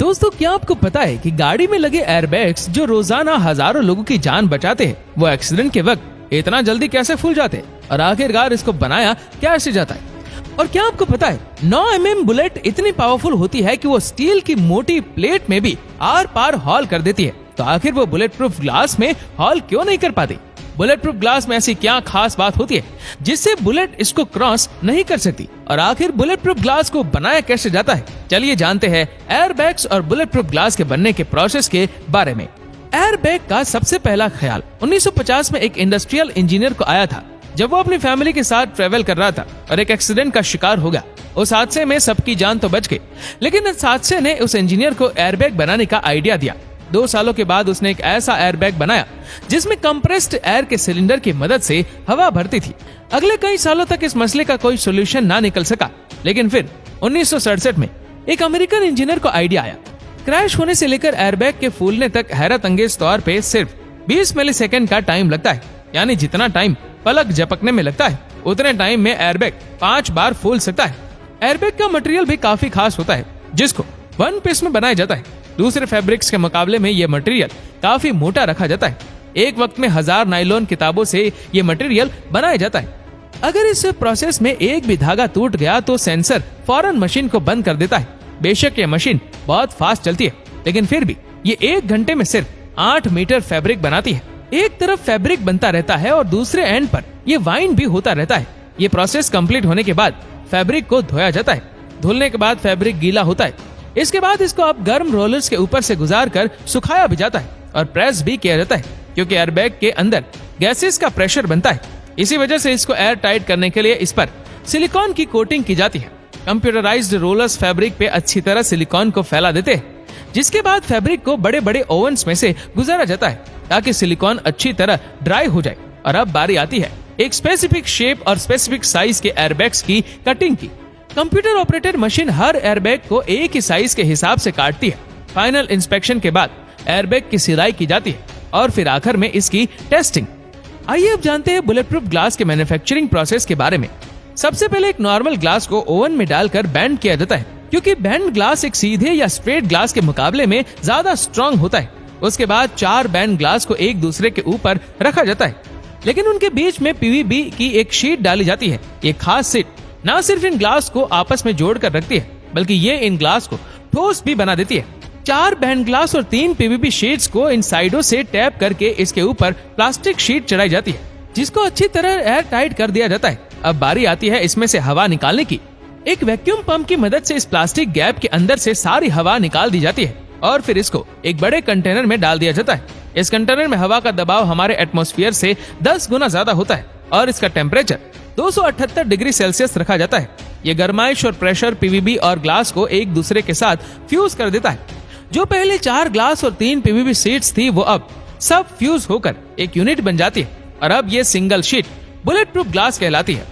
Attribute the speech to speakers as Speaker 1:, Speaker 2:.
Speaker 1: दोस्तों, क्या आपको पता है कि गाड़ी में लगे एयरबैग्स जो रोजाना हजारों लोगों की जान बचाते हैं, वो एक्सीडेंट के वक्त इतना जल्दी कैसे फूल जाते हैं और आखिरकार इसको बनाया कैसे जाता है? और क्या आपको पता है 9 mm बुलेट इतनी पावरफुल होती है कि वो स्टील की मोटी प्लेट में भी आर पार हॉल कर देती है। तो आखिर वो बुलेट प्रूफ ग्लास में हॉल क्यों नहीं कर पाती? बुलेट प्रूफ ग्लास में ऐसी क्या खास बात होती है जिससे बुलेट इसको क्रॉस नहीं कर सकती? और आखिर बुलेट प्रूफ ग्लास को बनाया कैसे जाता है? चलिए जानते हैं एयरबैग्स और बुलेट प्रूफ ग्लास के बनने के प्रोसेस के बारे में। एयरबैग का सबसे पहला ख्याल 1950 में एक इंडस्ट्रियल इंजीनियर को आया था, जब वो अपनी फैमिली के साथ ट्रेवल कर रहा था और एक एक्सीडेंट का शिकार हो गया। उस हादसे में सबकी जान तो बच गई, लेकिन इस हादसे ने उस इंजीनियर को एयरबैग बनाने का आइडिया दिया। 2 सालों के बाद उसने एक ऐसा एयरबैग बनाया जिसमें कंप्रेस्ड एयर के सिलेंडर की मदद से हवा भरती थी। अगले कई सालों तक इस मसले का कोई सोल्यूशन ना निकल सका, लेकिन फिर 1967 में एक अमेरिकन इंजीनियर को आइडिया आया। क्रैश होने से लेकर एयरबैग के फूलने तक हैरत अंगेज तौर पे सिर्फ 20 मिलीसेकंड का टाइम लगता है। यानी जितना टाइम पलक झपकने में लगता है, उतने टाइम में एयरबैग 5 बार फूल सकता है। एयरबैग का मटेरियल भी काफी खास होता है, जिसको 1 पीस में बनाया जाता है। दूसरे फैब्रिक्स के मुकाबले में ये मटेरियल काफी मोटा रखा जाता है। एक वक्त में 1000 नायलॉन किताबों से ये मटेरियल बनाया जाता है। अगर इस प्रोसेस में एक भी धागा टूट गया तो सेंसर फौरन मशीन को बंद कर देता है। बेशक ये मशीन बहुत फास्ट चलती है, लेकिन फिर भी ये 1 घंटे में सिर्फ 8 मीटर फैब्रिक बनाती है। एक तरफ फैब्रिक बनता रहता है और दूसरे एंड पर ये वाइंड भी होता रहता है। ये प्रोसेस कंप्लीट होने के बाद फैब्रिक को धोया जाता है। धुलने के बाद फैब्रिक गीला होता है। इसके बाद इसको अब गर्म रोलर्स के ऊपर से गुजार कर सुखाया भी जाता है और प्रेस भी किया जाता है, क्योंकि एयरबैग के अंदर गैसेस का प्रेशर बनता है। इसी वजह से इसको एयर टाइट करने के लिए इस पर सिलिकॉन की कोटिंग की जाती है। कंप्यूटराइज्ड रोलर्स फैब्रिक पे अच्छी तरह सिलिकॉन को फैला देते हैं, जिसके बाद फैब्रिक को बड़े बड़े ओवन्स में से गुजारा जाता है ताकि सिलिकॉन अच्छी तरह ड्राई हो जाए। और अब बारी आती है एक स्पेसिफिक शेप और स्पेसिफिक साइज के एयरबैग्स की कटिंग की। कंप्यूटर ऑपरेटेड मशीन हर एयरबैग को एक ही साइज के हिसाब से काटती है। फाइनल इंस्पेक्शन के बाद एयरबैग की सिलाई की जाती है और फिर आखिर में इसकी टेस्टिंग। आइए अब जानते हैं बुलेट प्रूफ ग्लास के मैन्युफैक्चरिंग प्रोसेस के बारे में। सबसे पहले एक नॉर्मल ग्लास को ओवन में डालकर बैंड किया जाता है, क्योंकि बैंड ग्लास एक सीधे या स्ट्रेट ग्लास के मुकाबले में ज्यादा स्ट्रॉन्ग होता है। उसके बाद 4 बैंड ग्लास को एक दूसरे के ऊपर रखा जाता है, लेकिन उनके बीच में पीवीबी की एक शीट डाली जाती है। ये खास शीट न सिर्फ इन ग्लास को आपस में जोड़कर रखती है, बल्कि ये इन ग्लास को ठोस भी बना देती है। 4 बैंड ग्लास और 3 पीवीबी शीट्स को इन साइडों से टैप करके इसके ऊपर प्लास्टिक शीट चढ़ाई जाती है, जिसको अच्छी तरह एयर टाइट कर दिया जाता है। अब बारी आती है इसमें से हवा निकालने की। एक वैक्यूम पंप की मदद से इस प्लास्टिक गैप के अंदर से सारी हवा निकाल दी जाती है और फिर इसको एक बड़े कंटेनर में डाल दिया जाता है। इस कंटेनर में हवा का दबाव हमारे एटमॉस्फेयर से 10 गुना ज्यादा होता है और इसका टेम्परेचर 278 डिग्री सेल्सियस रखा जाता है। ये गर्माइश और प्रेशर पीवीबी और ग्लास को एक दूसरे के साथ फ्यूज कर देता है। जो पहले 4 ग्लास और 3 पीवीबी शीट्स थी, वो अब सब फ्यूज होकर एक यूनिट बन जाती है और अब ये single sheet bullet proof glass कहलाती है।